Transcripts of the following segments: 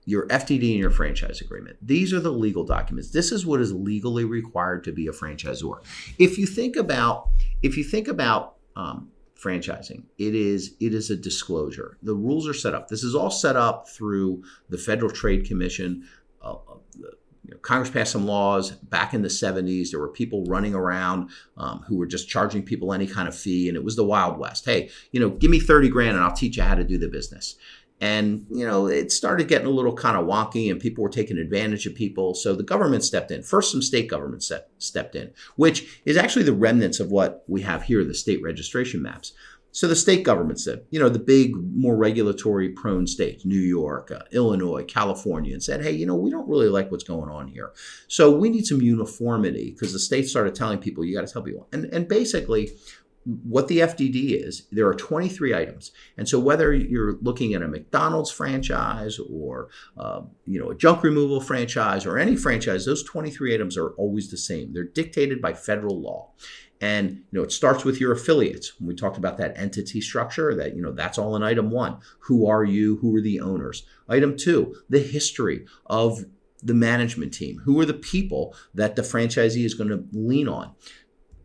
your FDD and your franchise agreement. These are the legal documents. This is what is legally required to be a franchisor. If you think about franchising, it is a disclosure. The rules are set up. This is all set up through the Federal Trade Commission. Congress passed some laws back in the 70s. There were people running around who were just charging people any kind of fee, and it was the Wild West. Hey, give me 30 grand and I'll teach you how to do the business. And, it started getting a little kind of wonky and people were taking advantage of people. So the government stepped in. First, some state governments stepped in, which is actually the remnants of what we have here, the state registration maps. So the state government said, the big, more regulatory prone states, New York, Illinois, California, and said, hey, we don't really like what's going on here. So we need some uniformity, because the state started telling people, you got to tell people. And basically, what the FDD is, there are 23 items. And so whether you're looking at a McDonald's franchise or a junk removal franchise or any franchise, those 23 items are always the same. They're dictated by federal law. And it starts with your affiliates. When we talked about that entity structure, that that's all in item 1. Who are you? Who are the owners? Item 2, the history of the management team. Who are the people that the franchisee is going to lean on?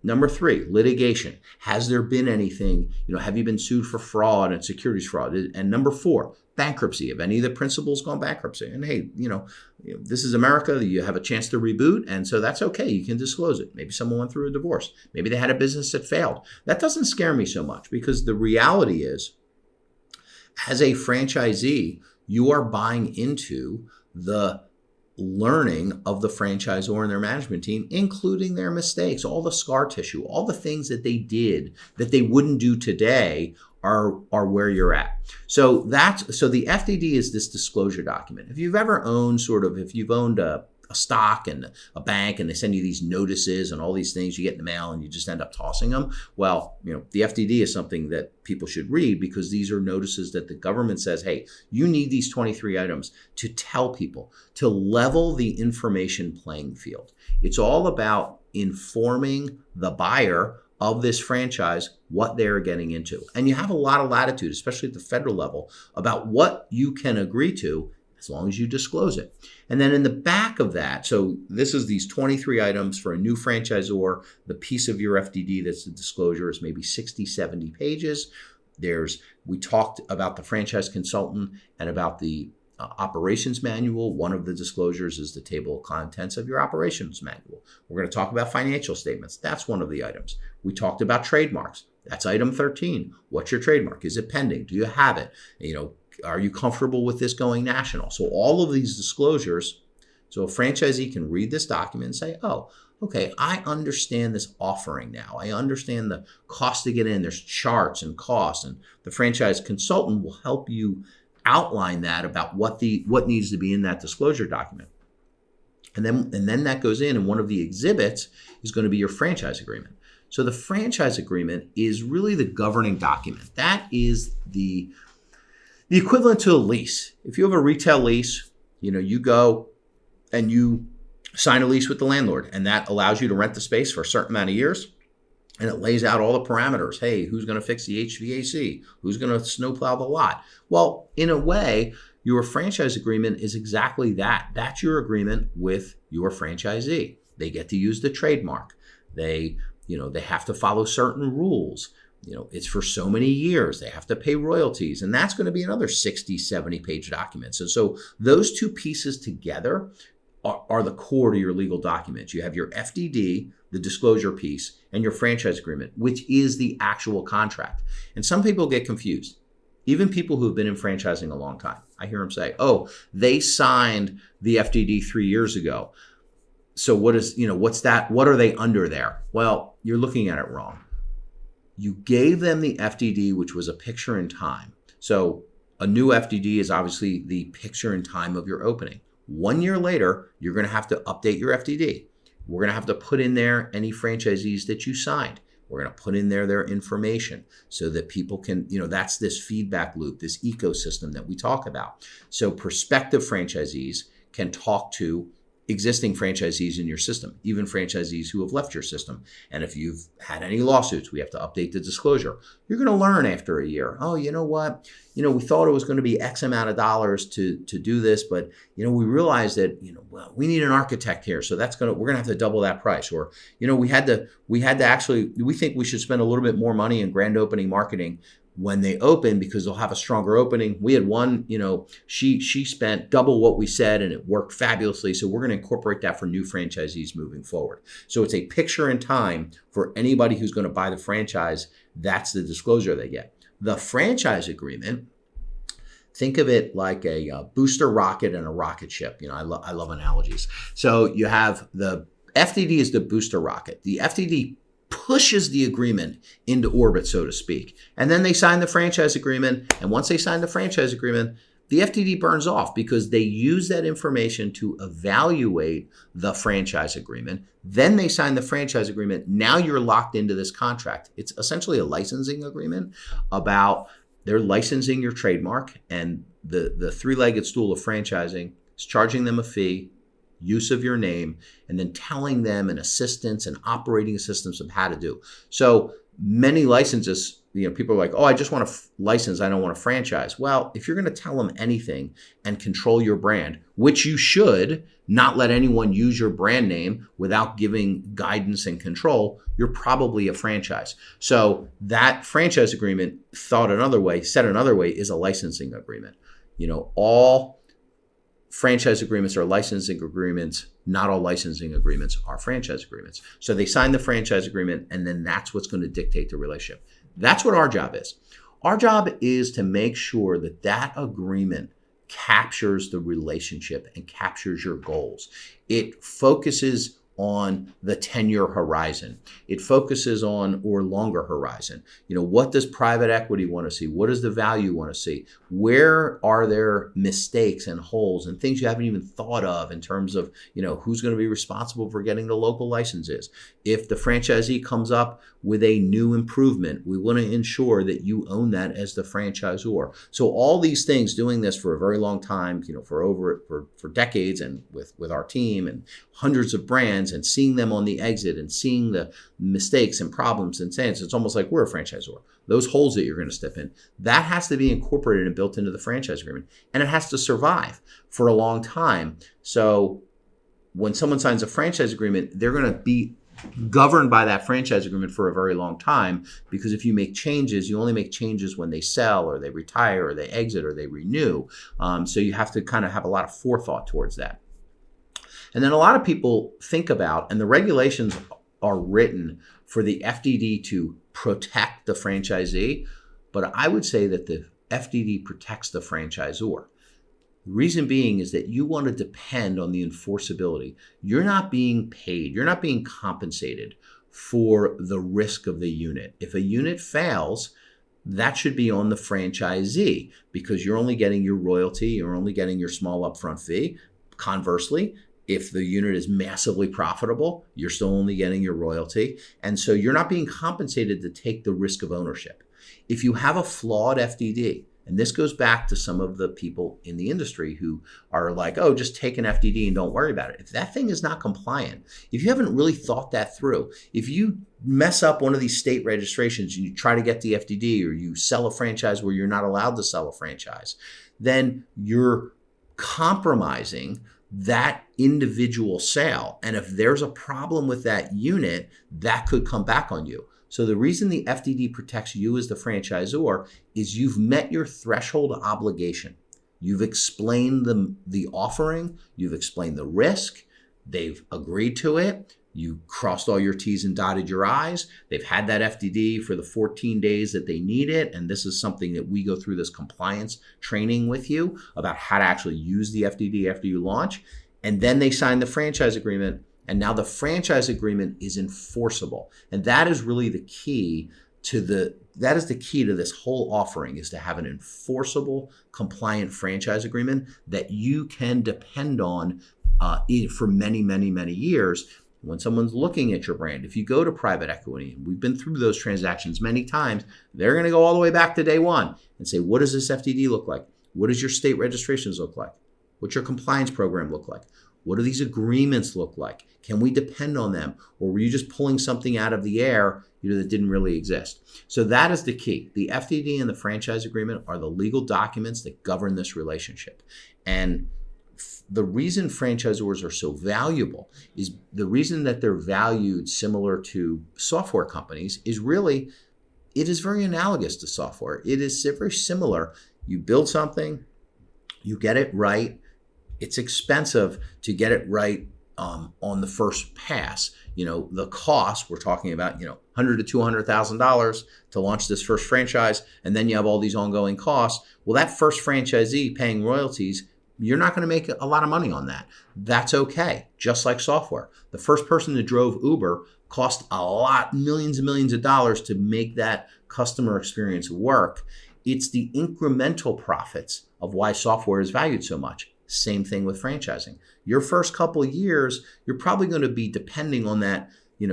Number 3, litigation. Has there been anything, have you been sued for fraud and securities fraud? And number 4, bankruptcy. Have any of the principals gone bankruptcy? And hey, this is America. You have a chance to reboot. And so that's okay. You can disclose it. Maybe someone went through a divorce. Maybe they had a business that failed. That doesn't scare me so much, because the reality is, as a franchisee, you are buying into the learning of the franchisor and their management team, including their mistakes, all the scar tissue, all the things that they did that they wouldn't do today are where you're at. So the FDD is this disclosure document. If you've ever owned a stock and a bank, and they send you these notices and all these things you get in the mail and you just end up tossing them. Well, the FDD is something that people should read, because these are notices that the government says, hey, you need these 23 items to tell people, to level the information playing field. It's all about informing the buyer of this franchise what they're getting into. And you have a lot of latitude, especially at the federal level, about what you can agree to, as long as you disclose it. And then in the back of that, so this is these 23 items for a new franchisor. The piece of your FDD that's the disclosure is maybe 60, 70 pages. We talked about the franchise consultant and about the operations manual. One of the disclosures is the table of contents of your operations manual. We're going to talk about financial statements. That's one of the items. We talked about trademarks. That's item 13. What's your trademark? Is it pending? Do you have it? Are you comfortable with this going national? So all of these disclosures, so a franchisee can read this document and say, oh, okay, I understand this offering now. I understand the cost to get in. There's charts and costs, and the franchise consultant will help you outline that about what needs to be in that disclosure document. And then that goes in, and one of the exhibits is going to be your franchise agreement. So the franchise agreement is really the governing document. That is the equivalent to a lease. If you have a retail lease, you go and you sign a lease with the landlord, and that allows you to rent the space for a certain amount of years. And it lays out all the parameters. Hey, who's going to fix the HVAC? Who's going to snowplow the lot? Well, in a way, your franchise agreement is exactly that. That's your agreement with your franchisee. They get to use the trademark. They have to follow certain rules. It's for so many years. They have to pay royalties. And that's going to be another 60, 70 page document. And so those two pieces together are the core to your legal documents. You have your FDD, the disclosure piece, and your franchise agreement, which is the actual contract. And some people get confused. Even people who've been in franchising a long time. I hear them say, oh, they signed the FDD 3 years ago. So what's that? What are they under there? Well, you're looking at it wrong. You gave them the FDD, which was a picture in time. So a new FDD is obviously the picture in time of your opening. 1 year later, you're going to have to update your FDD. We're going to have to put in there any franchisees that you signed. We're going to put in there their information so that people can, that's this feedback loop, this ecosystem that we talk about. So prospective franchisees can talk to existing franchisees in your system, even franchisees who have left your system. And if you've had any lawsuits, we have to update the disclosure. You're going to learn after a year. Oh, you know what? We thought it was going to be X amount of dollars to do this, but we realized that well, we need an architect here, so we're going to have to double that price. Or we had to actually, we think we should spend a little bit more money in grand opening marketing when they open, because they'll have a stronger opening. We had one, she spent double what we said and it worked fabulously. So we're going to incorporate that for new franchisees moving forward. So it's a picture in time for anybody who's going to buy the franchise. That's the disclosure they get. The franchise agreement, think of it like a booster rocket and a rocket ship. I love analogies. So you have the FDD is the booster rocket. The FDD pushes the agreement into orbit, so to speak. And then they sign the franchise agreement. And once they sign the franchise agreement, the FDD burns off because they use that information to evaluate the franchise agreement. Then they sign the franchise agreement. Now you're locked into this contract. It's essentially a licensing agreement about they're licensing your trademark, and the three-legged stool of franchising is charging them a fee, use of your name, and then telling them an assistance and operating assistance of how to do. So many licenses, people are like, oh, I just want a license, I don't want a franchise. Well, if you're going to tell them anything and control your brand, which you should, not let anyone use your brand name without giving guidance and control, you're probably a franchise. So that franchise agreement, said another way, is a licensing agreement. All franchise agreements are licensing agreements. Not all licensing agreements are franchise agreements. So they sign the franchise agreement, and then that's what's going to dictate the relationship. That's what our job is. Our job is to make sure that that agreement captures the relationship and captures your goals. It focuses on the 10-year horizon. It focuses on or longer horizon. What does private equity want to see? What does the value want to see? Where are there mistakes and holes and things you haven't even thought of in terms of, who's going to be responsible for getting the local licenses? If the franchisee comes up with a new improvement, we want to ensure that you own that as the franchisor. So all these things, doing this for a very long time, for decades, and with our team and hundreds of brands, and seeing them on the exit and seeing the mistakes and problems and saying it's almost like we're a franchisor. Those holes that you're going to step in, that has to be incorporated and built into the franchise agreement, and it has to survive for a long time. So when someone signs a franchise agreement, they're going to be governed by that franchise agreement for a very long time, because if you make changes, you only make changes when they sell or they retire or they exit or they renew. So you have to kind of have a lot of forethought towards that. And then a lot of people think about, and the regulations are written for the FDD to protect the franchisee, but I would say that the FDD protects the franchisor. The reason being is that you want to depend on the enforceability. You're not being paid, you're not being compensated for the risk of the unit. If a unit fails, that should be on the franchisee, because you're only getting your royalty, you're only getting your small upfront fee. Conversely, if the unit is massively profitable, you're still only getting your royalty. And so you're not being compensated to take the risk of ownership. If you have a flawed FDD, and this goes back to some of the people in the industry who are like, oh, just take an FDD and don't worry about it. If that thing is not compliant, if you haven't really thought that through, if you mess up one of these state registrations and you try to get the FDD, or you sell a franchise where you're not allowed to sell a franchise, then you're compromising that individual sale. And if there's a problem with that unit, that could come back on you. So the reason the FDD protects you as the franchisor is you've met your threshold obligation. You've explained the offering, you've explained the risk, they've agreed to it, you crossed all your T's and dotted your I's, they've had that FDD for the 14 days that they need it, and this is something that we go through this compliance training with you about how to actually use the FDD after you launch, and then they sign the franchise agreement. And now the franchise agreement is enforceable. And that is really the key to this whole offering, is to have an enforceable, compliant franchise agreement that you can depend on for many, many, many years. When someone's looking at your brand, if you go to private equity, and we've been through those transactions many times, they're going to go all the way back to day one and say, what does this FDD look like? What does your state registrations look like? What's your compliance program look like? What do these agreements look like? Can we depend on them? Or were you just pulling something out of the air, that didn't really exist? So that is the key. The FDD and the franchise agreement are the legal documents that govern this relationship. And the reason franchisors are so valuable is the reason that they're valued similar to software companies is really, it is very analogous to software. It is very similar. You build something, you get it right. It's expensive to get it right on the first pass. The cost, we're talking about, $100,000 to $200,000 to launch this first franchise, and then you have all these ongoing costs. Well, that first franchisee paying royalties, you're not going to make a lot of money on that. That's okay, just like software. The first person that drove Uber cost a lot, millions and millions of dollars to make that customer experience work. It's the incremental profits of why software is valued so much. Same thing with franchising. Your first couple of years, you're probably going to be depending on that,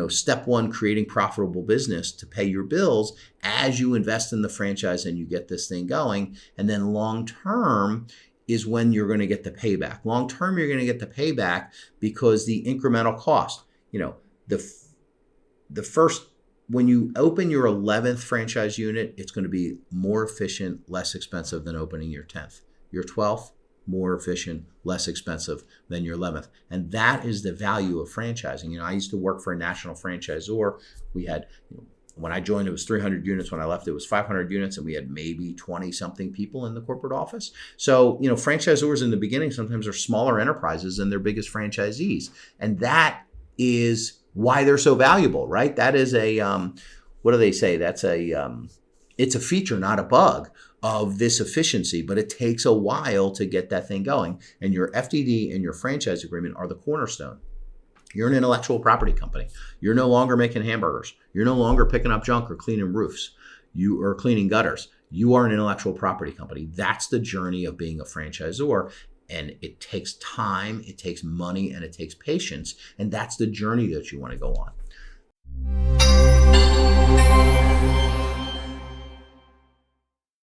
step one, creating profitable business to pay your bills as you invest in the franchise and you get this thing going. And then long term is when you're going to get the payback. Long term, you're going to get the payback because the incremental cost, the first, when you open your 11th franchise unit, it's going to be more efficient, less expensive than opening your 10th. Your 12th, more efficient, less expensive than your 11th. And that is the value of franchising. I used to work for a national franchisor. We had, when I joined, it was 300 units. When I left, it was 500 units, and we had maybe 20 something people in the corporate office. So, franchisors in the beginning sometimes are smaller enterprises than their biggest franchisees. And that is why they're so valuable, right? That is a, what do they say? That's it's a feature, not a bug of this efficiency, but it takes a while to get that thing going. And your FDD and your franchise agreement are the cornerstone. You're an intellectual property company. You're no longer making hamburgers. You're no longer picking up junk or cleaning roofs. You are cleaning gutters. You are an intellectual property company. That's the journey of being a franchisor. And it takes time, it takes money, and it takes patience. And that's the journey that you want to go on.